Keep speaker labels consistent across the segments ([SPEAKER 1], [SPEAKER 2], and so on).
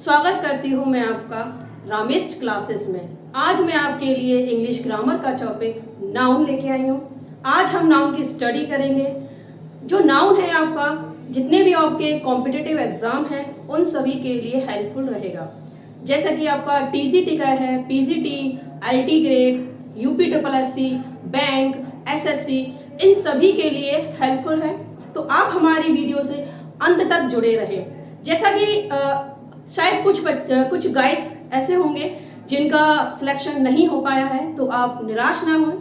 [SPEAKER 1] स्वागत करती हूँ मैं आपका रामिस्ट क्लासेस में। आज मैं आपके लिए इंग्लिश ग्रामर का टॉपिक नाउन लेके आई हूँ। आज हम नाउन की स्टडी करेंगे। जो नाउन है आपका, जितने भी आपके कॉम्पिटिटिव एग्जाम हैं उन सभी के लिए हेल्पफुल रहेगा। जैसा कि आपका टीजीटी का है, PGT, LT grade, UP triple SC, bank, SSC, इन सभी के लिए हेल्पफुल है। तो आप हमारी वीडियो से अंत तक जुड़े रहें। जैसा कि शायद कुछ गाइस ऐसे होंगे जिनका सिलेक्शन नहीं हो पाया है, तो आप निराश ना हो,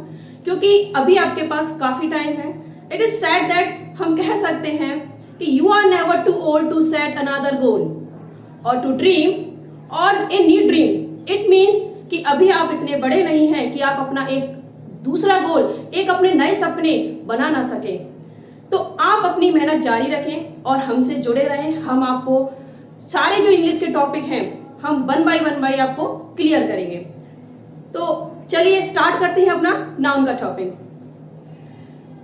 [SPEAKER 1] क्योंकि अभी आपके पास काफी टाइम है। इट इज सैड दैट हम कह सकते हैं कि you are never too old to set another goal or to dream or a new dream. It means कि अभी आप इतने बड़े नहीं हैं कि आप अपना एक दूसरा गोल, एक अपने नए सपने बना ना सके। तो आप अपनी मेहनत जारी रखें और हमसे जुड़े रहें। हम आपको सारे जो इंग्लिश के टॉपिक हैं हम वन बाय आपको क्लियर करेंगे। तो चलिए स्टार्ट करते हैं अपना नाउन का टॉपिक।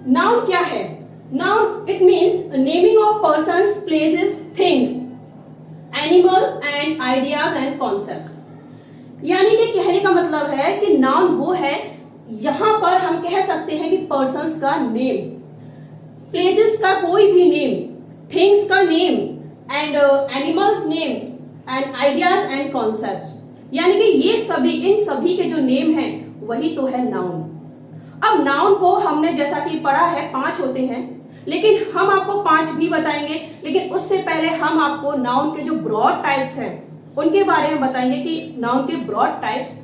[SPEAKER 1] नाउन क्या है? Noun it means naming of persons, places, things, animals and ideas and concept. यानी कि कहने का मतलब है कि नाउन वो है, यहां पर हम कह सकते हैं कि पर्सन्स का नेम, प्लेसेस का कोई भी नेम, थिंग्स का name and animals name and ideas and concept. यानी कि ये सभी, इन सभी के जो नेम हैं वही तो है नाउन। अब नाउन को हमने जैसा कि पढ़ा है 5 होते हैं, लेकिन हम आपको 5 भी बताएंगे। लेकिन उससे पहले हम आपको नाउन के जो ब्रॉड टाइप्स हैं उनके बारे में बताएंगे कि नाउन के ब्रॉड टाइप्स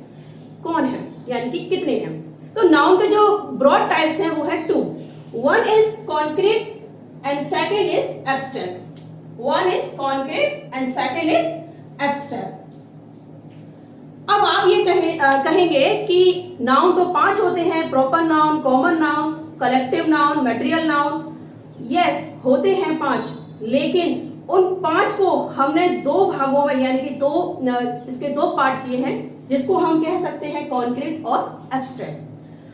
[SPEAKER 1] कौन है, यानी कि कितने हैं। तो नाउन के जो ब्रॉड टाइप्स हैं वो है 2। One is concrete and second is abstract. One is concrete and second is abstract. अब आप ये कहेंगे कि नाउन तो 5 होते हैं, proper noun, common noun, collective noun, material noun. Yes, होते हैं 5, लेकिन उन 5 को हमने 2 भागों में, यानी कि इसके 2 पार्ट किए हैं, जिसको हम कह सकते हैं कॉन्क्रीट और एब्स्ट्रैक्ट।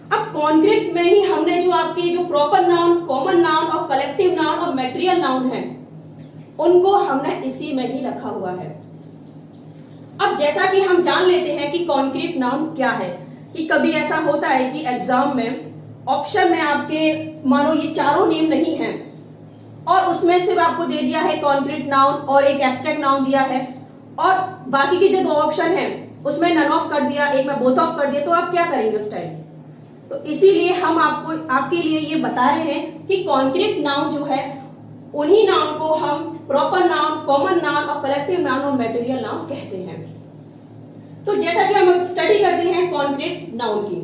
[SPEAKER 1] अब कॉन्क्रीट में ही हमने जो आपके जो प्रॉपर नाउन, कॉमन नाउन और कलेक्टिव नाउन और मटेरियल नाउन है उनको हमने इसी में ही रखा हुआ है। अब जैसा कि हम जान लेते हैं कि कॉन्क्रीट नाउन क्या है, कि कभी ऐसा होता है कि एग्जाम में ऑप्शन में आपके मानो ये चारों नेम नहीं है और उसमें सिर्फ आपको दे दिया है कॉन्क्रीट नाउन और एक एब्स्ट्रैक्ट नाउन दिया है, और बाकी के जो 2 ऑप्शन है उसमें नन ऑफ कर दिया, एक में बोथ ऑफ कर दिया, तो आप क्या करेंगे उस टाइम? तो इसीलिए हम आपके लिए ये बता रहे हैं कि कॉन्क्रीट नाउन जो है उन्हीं नाउन को हम प्रॉपर नाउन, कॉमन नाउन और कलेक्टिव नाउन और मटेरियल नाउन कहते हैं। तो जैसा कि हम स्टडी करते हैं कॉन्क्रीट नाउन की।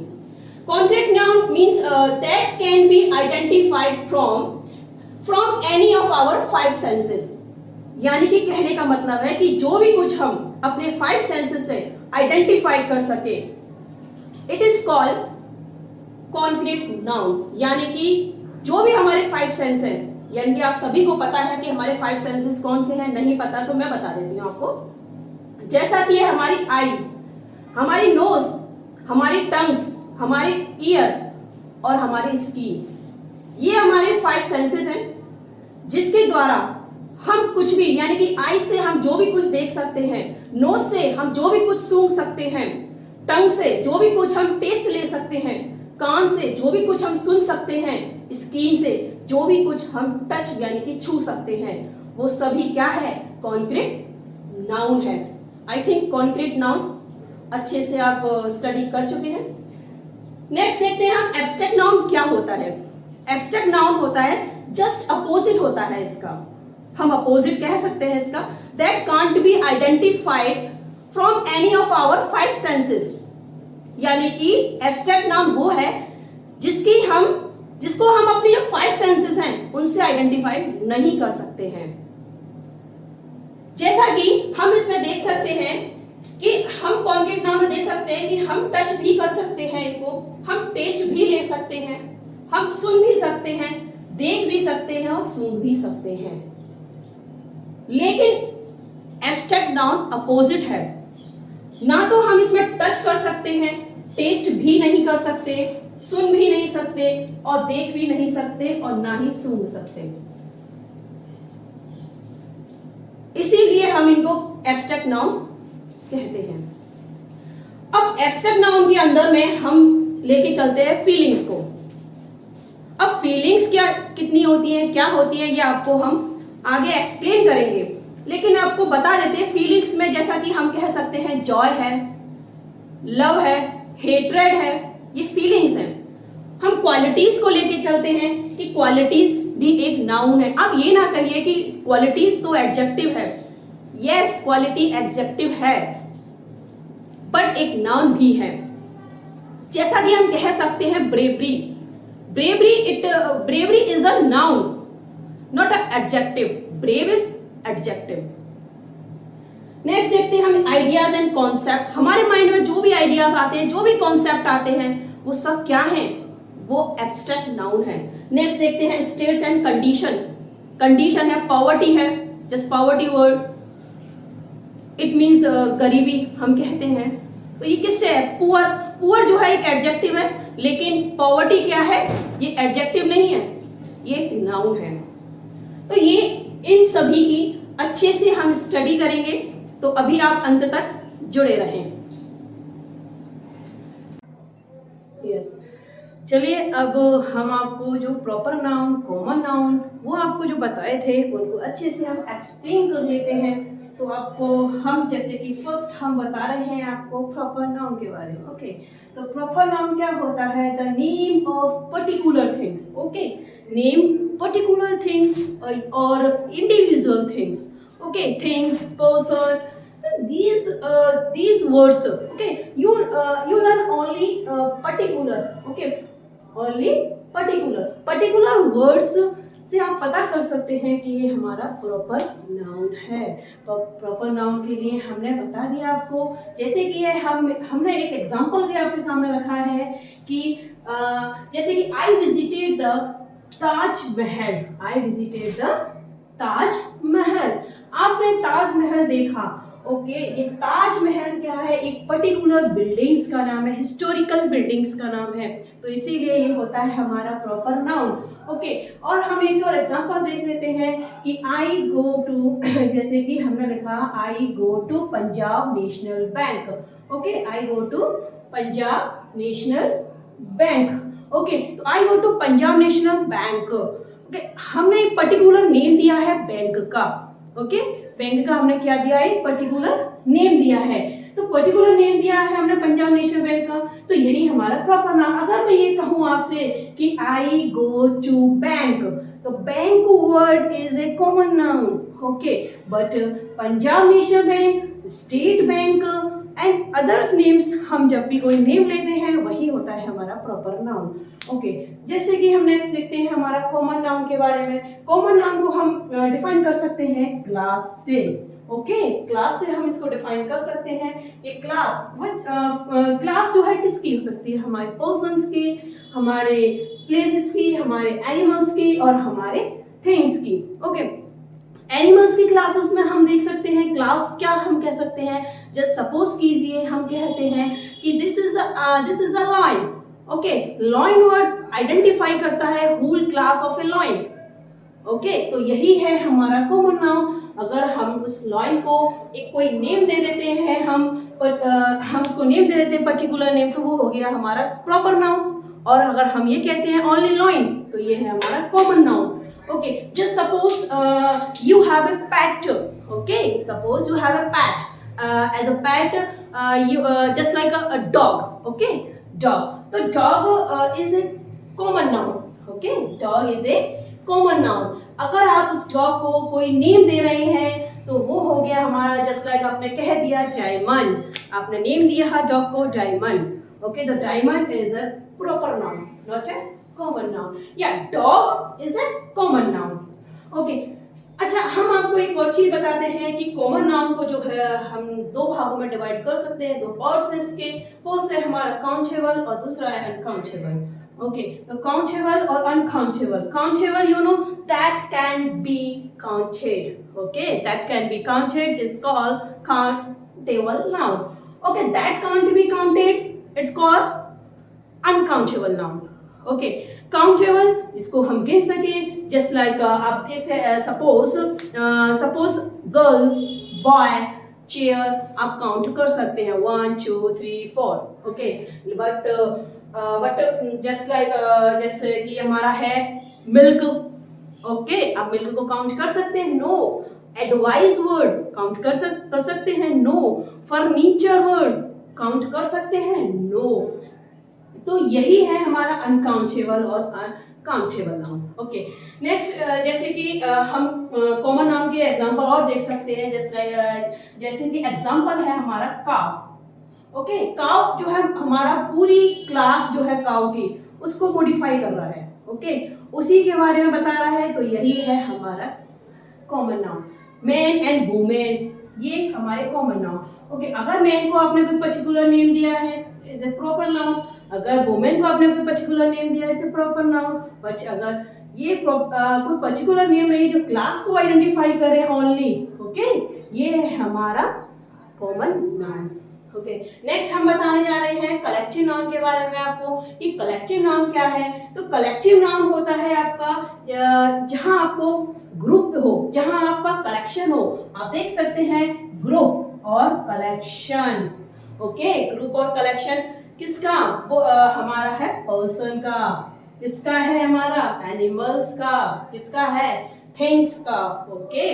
[SPEAKER 1] Concrete noun means that can be identified from any of our 5 senses. यानी कि कहने का मतलब है कि जो भी कुछ हम अपने 5 सेंसेस से आइडेंटिफाइड कर सके, it is called concrete noun. यानी कि जो भी हमारे 5 सेंस हैं, यानी कि आप सभी को पता है कि हमारे 5 सेंसेस कौन से हैं, नहीं पता तो मैं बता देती हूँ आपको। जैसा कि है हमारी आईज, हमारी नोज, हमारी टंग्स, हमारी ईयर और हमारी स्किन, ये हमारे 5 सेंसेस हैं जिसके द्वारा हम कुछ भी, यानी कि आईज से हम जो भी कुछ देख सकते हैं, नोज से हम जो भी कुछ सूंघ सकते हैं, टंग से जो भी कुछ हम टेस्ट ले सकते हैं, कान से जो भी कुछ हम सुन सकते हैं, स्किन से जो भी कुछ हम टच यानी कि छू सकते हैं, वो सभी क्या है? कॉन्क्रीट नाउन है। आई थिंक कॉन्क्रीट नाउन अच्छे से आप स्टडी कर चुके हैं। नेक्स्ट देखते हैं हम एब्स्ट्रैक्ट नाउन क्या होता है। एब्स्ट्रैक्ट नाउन होता है जस्ट अपोजिट होता है इसका, हम अपोजिट कह सकते हैं इसका, that can't be identified from any of our 5 senses. यानी कि एब्स्ट्रैक्ट नाउन वो है जिसको हम अपनी जो 5 सेंसेस हैं उनसे आइडेंटिफाइड नहीं कर सकते हैं। जैसा कि हम इसमें देख सकते हैं कि हम कॉन्क्रीट नाउन में देख सकते हैं कि हम टच भी कर सकते हैं इनको, हम टेस्ट भी ले सकते हैं, हम सुन भी सकते हैं, देख भी सकते हैं और सूंघ भी सकते हैं। लेकिन एब्स्ट्रैक्ट नाउन अपोजिट है, ना तो हम इसमें टच कर सकते हैं, टेस्ट भी नहीं कर सकते, सुन भी नहीं सकते और देख भी नहीं सकते और ना ही सूंघ सकते। इसीलिए हम इनको एब्स्ट्रैक्ट नाउन कहते हैं। अब एब्स्ट्रैक्ट नाउन के अंदर में हम लेके चलते हैं फीलिंग्स को। अब फीलिंग्स क्या कितनी होती हैं, क्या होती है, ये आपको हम आगे एक्सप्लेन करेंगे, लेकिन आपको बता देते हैं फीलिंग्स में जैसा कि हम कह सकते हैं जॉय है, लव है, हेट्रेड है, ये फीलिंग्स हैं। हम क्वालिटीज को लेके चलते हैं कि क्वालिटीज भी एक नाउन है। अब ये ना कहिए कि क्वालिटीज तो एडजेक्टिव है। यस, क्वालिटी एडजेक्टिव है, पर एक नाउन भी है। जैसा कि हम कह सकते हैं bravery, bravery is a noun, not a adjective. Brave is adjective. Next देखते हैं हम आइडियाज एंड कॉन्सेप्ट। हमारे माइंड में जो भी आइडियाज आते हैं, जो भी कॉन्सेप्ट आते हैं, वो सब क्या है, वो एब्स्ट्रैक्ट नाउन है। नेक्स्ट देखते हैं स्टेट्स एंड कंडीशन। कंडीशन है पॉवर्टी है, just poverty word, it means गरीबी हम कहते हैं। तो ये किससे है, पुअर। पुअर जो है एक एडजेक्टिव है, लेकिन पॉवर्टी क्या है, ये एडजेक्टिव नहीं है, ये एक नाउन है। तो ये इन सभी की अच्छे से हम स्टडी करेंगे, तो अभी आप अंत तक जुड़े रहें। यस, चलिए अब हम आपको जो प्रॉपर नाउन, कॉमन नाउन, वो आपको जो बताए थे उनको अच्छे से हम एक्सप्लेन कर लेते हैं। तो आपको हम जैसे कि फर्स्ट हम बता रहे हैं आपको प्रॉपर नाउन के बारे में। ओके, तो प्रॉपर नाउन क्या होता है, the name of particular things. Okay, name particular things और individual things. Okay, things, person, these words. Okay, you learn only particular. Okay, only particular words से आप पता कर सकते हैं कि ये हमारा प्रॉपर नाउन है। प्रॉपर नाउन के लिए हमने बता दिया आपको, जैसे कि ये हमने एक एग्जांपल भी आपके सामने रखा है कि जैसे कि I visited the Taj Mahal. I visited the Taj Mahal, आपने ताज महल देखा। ओके, ये ताजमहल क्या है, एक पर्टिकुलर बिल्डिंग्स का नाम है, हिस्टोरिकल बिल्डिंग्स का नाम है, तो इसीलिए ये होता है हमारा प्रॉपर नाउन। ओके, और हम एक और एग्जांपल देख लेते हैं कि आई गो टू, जैसे कि हमने लिखा I go to Punjab National Bank. Okay, I go to Punjab National Bank. Okay, तो I go to Punjab National Bank. Okay, हमने एक पर्टिकुलर नेम दिया है बैंक का। ओके, बैंक का हमने क्या दिया है, पर्टिकुलर नेम दिया है। तो पर्टिकुलर नेम दिया है हमने पंजाब नेशनल बैंक का, तो यही हमारा प्रॉपर नाउन। अगर मैं ये कहूँ आपसे कि आई गो टू बैंक, तो bank word is a common noun. Okay, but Punjab National bank, state bank and others names, हम जब भी कोई नेम लेते हैं वही होता है हमारा प्रॉपर नाउन। ओके, जैसे कि हम नेक्स्ट देखते हैं हमारा कॉमन नाउन के बारे में। कॉमन नाउन को हम डिफाइन कर सकते हैं क्लास से। ओके, क्लास से हम इसको डिफाइन कर सकते हैं। ये क्लास क्लास जो है किसकी हो सकती है, हमारे पर्सन्स की, हमारे प्लेसेस की, हमारे एनिमल्स की और हमारे थिंग्स की। ओके, एनिमल्स की क्लासेस में हम देख सकते हैं क्लास क्या हम कह सकते हैं, जस्ट सपोज कीजिए हम कहते हैं कि this is a lion. Okay, lion word identify करता है whole class of a lion. Okay, तो यही है हमारा कॉमन नाउन। अगर हम उस लॉयन को एक कोई नेम दे देते हैं, हम उसको नेम दे देते हैं पर्टिकुलर नेम, तो वो हो गया हमारा प्रॉपर नाउन। और अगर हम ये कहते हैं ओनली लॉयन, तो ये है हमारा common noun. Okay, just suppose you have a pet. Okay, suppose you have a pet. As a pet, you just like a dog. Okay, dog. So dog is a common noun. Okay, dog is a common noun. अगर आप उस dog को कोई name दे रहे हैं, तो वो हो गया हमारा just like आपने कह दिया डायमंड, आपने नेम दिया है dog को diamond. Okay, the diamond is a proper noun, not a common noun. Yeah, dog is a common noun. Okay. अच्छा, हम आपको एक और चीज बताते हैं कि कॉमन नाउन को जो है हम दो भागों में डिवाइड कर सकते हैं, दो पार्ट्स हैं इसके। फर्स्ट है हमारा काउंटेबल और दूसरा है अनकाउंटेबल। ओके, तो काउंटेबल और uncountable. Countable you know that can be counted. Okay, that can be counted is called countable noun. Okay, that can't be counted it's called uncountable noun. Okay, countable जिसको हम कह सके, just like आप देख suppose girl boy, chair आप count कर सकते हैं 1 2 3 4, ओके। बट जस्ट लाइक जैसे कि हमारा है मिल्क, ओके, आप मिल्क को काउंट कर सकते हैं, नो। एडवाइस वर्ड काउंट कर सकते हैं, नो। फर्नीचर वर्ड काउंट कर सकते हैं, नो। तो यही है हमारा अनकाउंटेबल और काउंटेबल नाउन, ओके। नेक्स्ट जैसे कि हम कॉमन नाउन के एग्जांपल और देख सकते हैं, जैसे कि एग्जांपल है हमारा काव, ओके। काव जो है हमारा पूरी क्लास जो है काव की उसको मॉडिफाई कर रहा है, ओके, उसी के बारे में बता रहा है, तो यही है हमारा common noun. Man and women ये हमारे कॉमन नाउन, ओके। अगर मैन को आपने कोई पर्टिकुलर नेम दिया है इज ए प्रॉपर नाउन, अगर वुमेन को आपने कोई पर्टिकुलर नेम दिया है it's a proper noun. But अगर ये कोई पर्टिकुलर नेम नहीं जो क्लास को आइडेंटिफाई करे ओनली, ओके, ये है हमारा कॉमन नाउन, ओके। नेक्स्ट हम बताने जा रहे हैं कलेक्टिव नाउन के बारे में आपको कि कलेक्टिव नाउन क्या है। तो कलेक्टिव नाउन होता है आपका जहां आपको ग्रुप हो, जहां आपका कलेक्शन हो। आप देख सकते हैं ग्रुप और कलेक्शन, ओके। ग्रुप और कलेक्शन किसका, वो हमारा है पर्सन का, किसका है हमारा एनिमल्स का, किसका है थिंग्स का, ओके।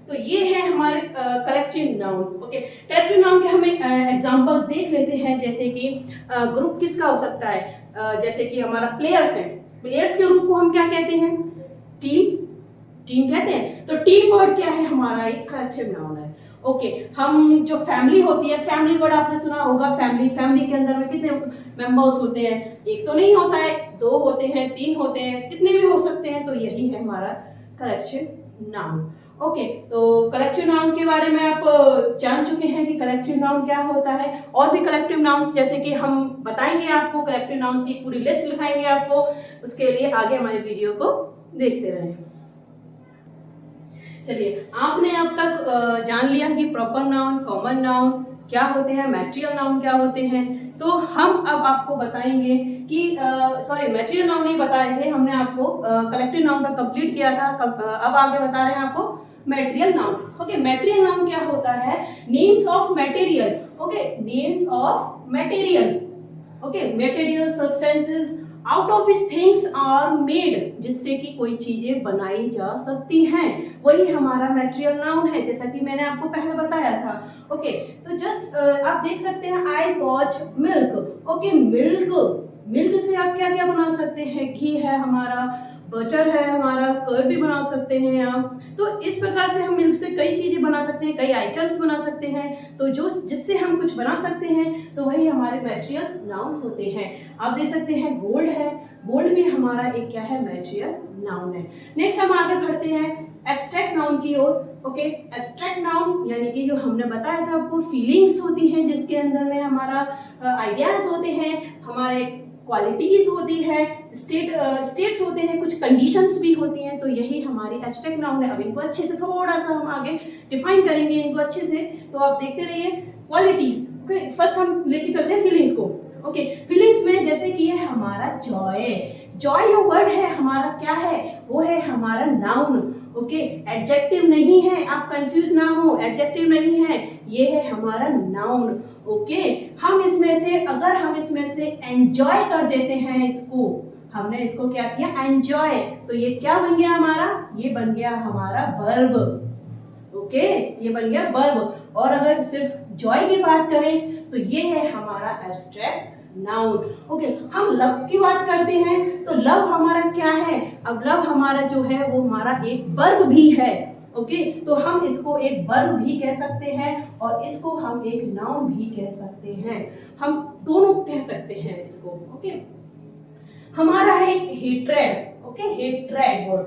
[SPEAKER 1] तो ये है हमारे collective noun, okay. Collective noun के हम एक एग्जांपल देख लेते हैं, जैसे कि ग्रुप किसका हो सकता है, जैसे कि हमारा प्लेयर्स है, प्लेयर्स के ग्रुप को हम क्या कहते हैं, टीम कहते हैं। तो टीम वर्ड क्या है हमारा एक कलेक्टिव नाउन है, ओके। हम जो फैमिली होती है, फैमिली वर्ड आपने सुना होगा, फैमिली के अंदर में कितने मेंबर्स होते हैं, एक तो नहीं होता है, 2 होते हैं, 3 होते हैं, कितने भी हो सकते हैं। तो यही है हमारा कलेक्टिव नाउन, ओके। तो कलेक्टिव नाउन के बारे में आप जान चुके हैं कि कलेक्टिव नाउन क्या होता है। और भी कलेक्टिव नाउन्स जैसे कि हम बताएंगे आपको, कलेक्टिव नाउन्स की पूरी लिस्ट लिखाएंगे आपको, उसके लिए आगे हमारे वीडियो को देखते रहें। चलिए, आपने अब तक जान लिया कि प्रॉपर नाउन, कॉमन नाउन क्या होते हैं, मैटेरियल नाउन क्या होते हैं। तो हम अब आपको बताएंगे कि मैटेरियल नाउन नहीं बताए थे हमने आपको, कलेक्टिव नाउन तक कंप्लीट किया था। अब आगे बता रहे हैं आपको material noun, okay. Material noun क्या होता है, names of material, okay, names of material, okay. Material substances out of which things are made, जिससे कि कोई चीजें बनाई जा सकती हैं, वही हमारा मैटेरियल नाउन है, जैसा कि मैंने आपको पहले बताया था, ओके। तो जस्ट आप देख सकते हैं I bought milk, okay. Milk से आप क्या क्या बना सकते हैं, घी है हमारा, बटर है हमारा, कर्ड भी बना सकते हैं आप। तो इस प्रकार से हम मिल्क से कई चीजें बना सकते हैं, कई आइटम्स बना सकते हैं। तो जो जिससे हम कुछ बना सकते हैं तो वही हमारे मैटेरियल्स नाउन होते हैं। आप देख सकते हैं गोल्ड है, गोल्ड भी हमारा एक क्या है, मैटेरियल नाउन है। नेक्स्ट हम आगे बढ़ते हैं एब्स्ट्रैक्ट नाउन की ओर, ओके। एब्स्ट्रैक्ट नाउन यानी कि जो हमने बताया था आपको, फीलिंग्स होती हैं जिसके अंदर में हमारा आइडियाज होते हैं, हमारे क्वालिटीज होती है, स्टेट्स होते हैं, कुछ कंडीशंस भी होती हैं। तो यही हमारी एब्स्ट्रैक्ट नाउन है। अब इनको अच्छे से थोड़ा सा हम आगे डिफाइन करेंगे इनको अच्छे से, तो आप देखते रहिए। Qualities, okay. फर्स्ट हम लेके चलते हैं फीलिंग्स को, ओके। फीलिंग्स में जैसे कि है हमारा जॉय, जॉय जो वर्ड है हमारा क्या है, वो है हमारा नाउन, ओके। एडजेक्टिव नहीं है, आप कंफ्यूज ना हो, एडजेक्टिव नहीं है, ये है हमारा नाउन, ओके। हम इसमें से अगर हम इसमें से एंजॉय कर देते हैं, इसको हमने इसको क्या किया, एंजॉय, तो ये क्या बन गया हमारा, ये बन गया हमारा वर्ब, ओके, ये बन गया वर्ब। और अगर सिर्फ जॉय की बात करें तो ये है हमारा एब्स्ट्रैक्ट नाउन, ओके। हम लव की बात करते हैं तो लव हमारा क्या है, अब लव हमारा जो है वो हमारा एक वर्ब भी है, ओके। तो हम इसको एक वर्ब भी कह सकते हैं और इसको हम एक नाउन भी कह सकते हैं, हम दोनों कह सकते हैं इसको, ओके। हमारा है hatred, okay. Hatred word,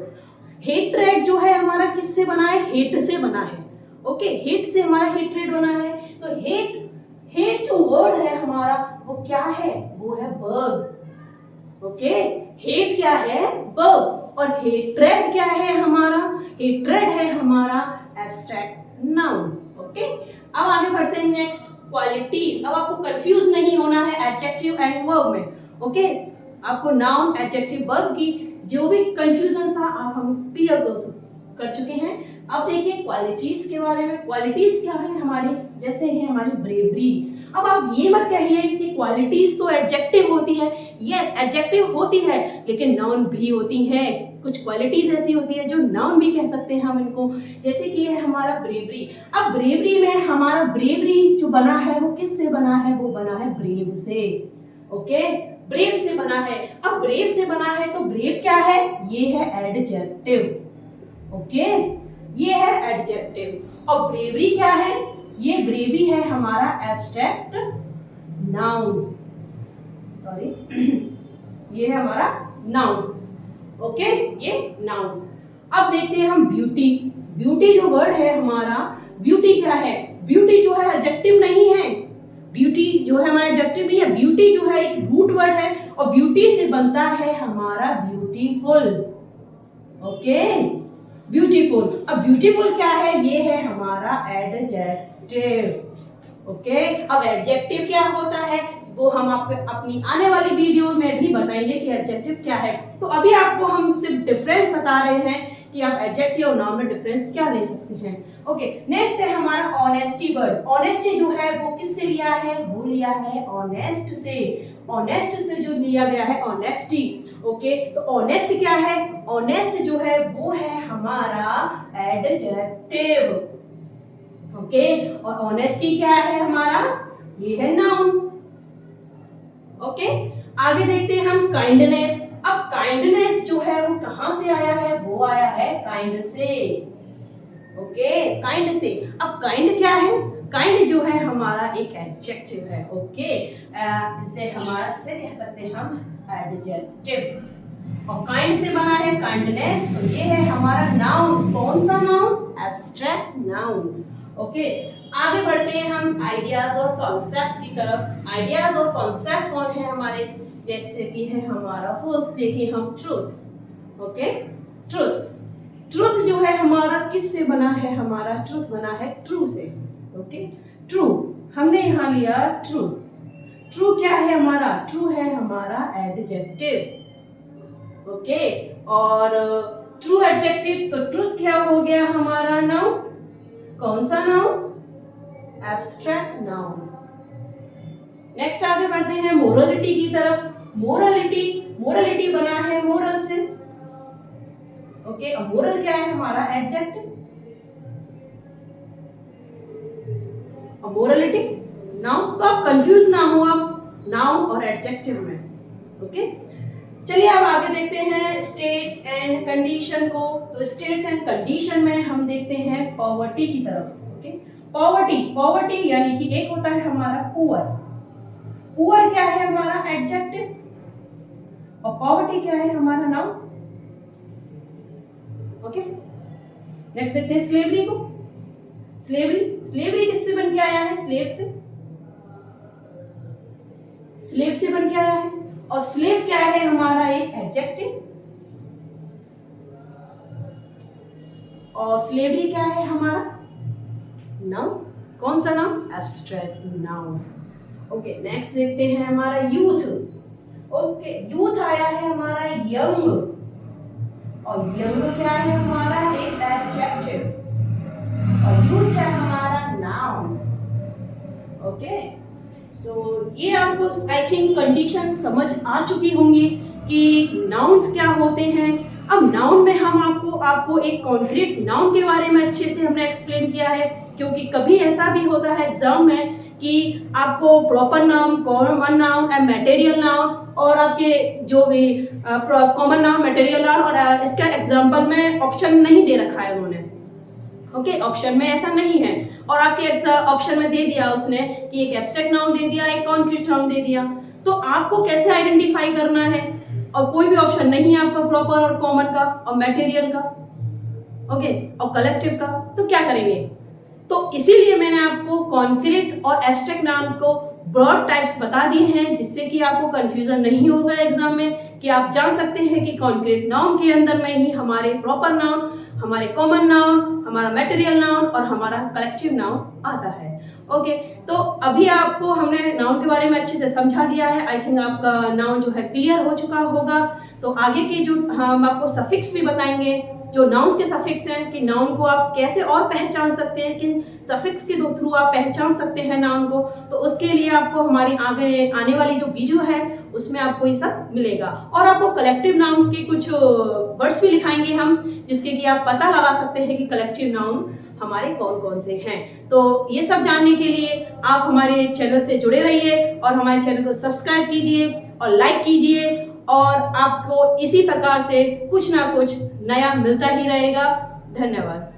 [SPEAKER 1] hatred जो है हमारा किससे बना है, हेट से बना है, ओके। हेट से हमारा हेट्रेड बना है। तो हेट जो वर्ड है हमारा वो क्या है, वो है वर्ब, ओके। हेट क्या है, वर्ब, और हेट्रेड क्या है हमारा, हेट्रेड है हमारा एब्स्ट्रैक्ट नाउन, ओके। अब आगे बढ़ते हैं नेक्स्ट, क्वालिटीज। अब आपको कंफ्यूज नहीं होना है एडजेक्टिव एंड वर्ब में, ओके। आपको नाउन, एडजेक्टिव, वर्ब की जो भी कंफ्यूजन था आप हम क्लियर कर सकते, कर चुके हैं। अब देखिए क्वालिटीज के बारे में। क्वालिटीज क्या है हमारी, जैसे है हमारी ब्रेवरी। अब आप ये मत कहिए कि क्वालिटीज तो एडजेक्टिव होती है। यस, एडजेक्टिव होती है, लेकिन नाउन भी होती है। कुछ क्वालिटीज ऐसी होती है जो नाउन भी कह सकते हैं हम इनको, जैसे कि है हमारा ब्रेवरी। अब ब्रेवरी में हमारा ब्रेवरी जो बना है वो किससे बना है, वो बना है ब्रेव से। ओके, ब्रेव से बना है। अब ब्रेव से बना है तो ब्रेव क्या है, ये है एडजेक्टिव। ओके, ये है एडजेक्टिव। और ब्रेवरी क्या है, ये ब्रेवरी है हमारा एब्स्ट्रैक्ट नाउन। सॉरी, ये है हमारा नाउन। ओके, ये नाउन। अब देखते हैं हम ब्यूटी। ब्यूटी जो वर्ड है हमारा, ब्यूटी क्या है, ब्यूटी जो है एडजेक्टिव नहीं है। ब्यूटी जो है हमारा एडजेक्टिव नहीं है, ब्यूटी जो है एक रूट वर्ड है और ब्यूटी से बनता है हमारा ब्यूटीफुल। Okay, beautiful. अब ब्यूटीफुल क्या है, ये है हमारा एडजेक्टिव। ओके, अब एडजेक्टिव क्या होता है वो हम आपको अपनी आने वाली वीडियो में भी बताएंगे कि एडजेक्टिव क्या है। तो अभी आपको हम सिर्फ डिफरेंस बता रहे हैं कि आप एडजेक्टिव और नाउन में डिफरेंस क्या ले सकते हैं। ओके, नेक्स्ट है हमारा ऑनेस्टी वर्ड। ऑनेस्टी जो है वो किससे लिया है, वो लिया है ऑनेस्ट से। ऑनेस्ट से जो लिया गया है ऑनेस्टी। ओके, तो ऑनेस्ट क्या है, ऑनेस्ट जो है वो है हमारा एडजेक्टिव। ओके, और ऑनेस्टी क्या है हमारा, ये है नाउन। ओके, आगे देखते हैं हम काइंडनेस। अब काइंडनेस जो है वो कहां से आया है, वो आया है काइंड से। ओके, काइंड से। अब काइंड क्या है, काइंड जो है हमारा एक एडजेक्टिव है। ओके, इसे हमारा से कह सकते हैं हम एडजेक्टिव। और काइंड से बना है काइंडनेस, तो ये है हमारा नाउन। कौन सा नाउन, एब्स्ट्रैक्ट नाउन। ओके, आगे बढ़ते हैं हम आइडियाज और कॉन्सेप्ट की तरफ। आइडियाज और कॉन्सेप्ट कौन है हमारे, जैसे कि है हमारा फर्स्ट देखिए हम ट्रूथ। Okay, truth. ट्रूथ जो है हमारा किससे बना है, हमारा ट्रूथ बना है ट्रू से। ओके, ट्रू हमने यहाँ लिया ट्रू। ट्रू क्या है हमारा, ट्रू है हमारा एडजेक्टिव। ओके, और ट्रू एडजेक्टिव, तो ट्रूथ क्या हो गया हमारा नाउन। कौन सा नाउन, एब्स्ट्रैक्ट नाउन। नेक्स्ट आगे बढ़ते हैं मोरलिटी की तरफ। मोरलिटी, मोरलिटी बना है मोरल से। ओके, और मोरल क्या है हमारा एडजेक्टिव। और मोरलिटी नाउन। तो आप कंफ्यूज ना हो आप नाउन और एडजेक्टिव में। ओके, चलिए अब आगे देखते हैं स्टेट्स एंड कंडीशन को। तो स्टेट्स एंड कंडीशन में हम देखते हैं पॉवर्टी की तरफ। ओके, पॉवर्टी, पॉवर्टी यानी कि एक होता है हमारा पुअर। पुअर क्या है हमारा एडजेक्टिव और पॉवर्टी क्या है हमारा नाउन। ओके, नेक्स्ट देखते हैं स्लेवरी को। स्लेवरी, स्लेवरी किससे बन के आया है, स्लेव से। स्लेव से बन के आया है। और स्लेव क्या है हमारा एक एडजेक्टिव। और स्लेवरी क्या है हमारा नाउन। कौन सा noun, abstract noun. Okay, next देखते हैं हमारा यूथ। ओके, यूथ आया है हमारा यंग। और यंग क्या है हमारा एक एडजेक्टिव और यूथ है हमारा नाउन। ओके, तो ये आपको आई थिंक कंडीशन समझ आ चुकी होंगी कि नाउन्स क्या होते हैं। अब नाउन में हम आपको एक कॉन्क्रीट नाउन के बारे में अच्छे से हमने एक्सप्लेन किया है, क्योंकि कभी ऐसा भी होता है एग्जाम में कि आपको proper noun, common noun and material noun और आपके जो भी कॉमन नाउन, मटेरियल नाउन और इसका एग्जांपल में ऑप्शन नहीं दे रखा है उन्होंने। ओके, ऑप्शन में ऐसा नहीं है और आपके ऑप्शन में दे दिया उसने कि एक एब्स्ट्रैक्ट नाउन दे दिया, एक कॉन्क्रीट नाउन दे दिया। तो आपको कैसे आइडेंटिफाई करना है, और कोई भी ऑप्शन नहीं है आपका प्रॉपर और कॉमन का और मटेरियल का, ओके, और कलेक्टिव का, तो क्या करेंगे। तो इसीलिए मैंने आपको कॉन्क्रीट और एब्स्ट्रैक्ट नाउन को ब्रॉड टाइप्स बता दिए हैं, जिससे कि आपको कंफ्यूजन नहीं होगा एग्जाम में, कि आप जान सकते हैं कि कॉन्क्रीट नाउन के अंदर में ही हमारे प्रॉपर नाउन, हमारे कॉमन नाउन, हमारा मटेरियल नाउन और हमारा कलेक्टिव नाउन आता है। ओके, तो अभी आपको हमने नाउन के बारे में अच्छे से समझा दिया है। आई थिंक आपका नाउन जो है क्लियर हो चुका होगा। तो आगे के जो हम आपको सफिक्स भी बताएंगे, जो नाउन्स के सफिक्स हैं कि नाउन को आप कैसे और पहचान सकते हैं, किन सफिक्स के थ्रू आप पहचान सकते हैं नाउन को, तो उसके लिए आपको हमारी आगे आने वाली जो वीडियो है उसमें आपको ये सब मिलेगा। और आपको कलेक्टिव नाउन्स के कुछ वर्ड्स भी लिखाएंगे हम, जिसके कि आप पता लगा सकते हैं कि कलेक्टिव नाउन हमारे कौन कौन से हैं। तो ये सब जानने के लिए आप हमारे चैनल से जुड़े रहिए और हमारे चैनल को सब्सक्राइब कीजिए और लाइक कीजिए, और आपको इसी प्रकार से कुछ ना कुछ नया मिलता ही रहेगा। धन्यवाद।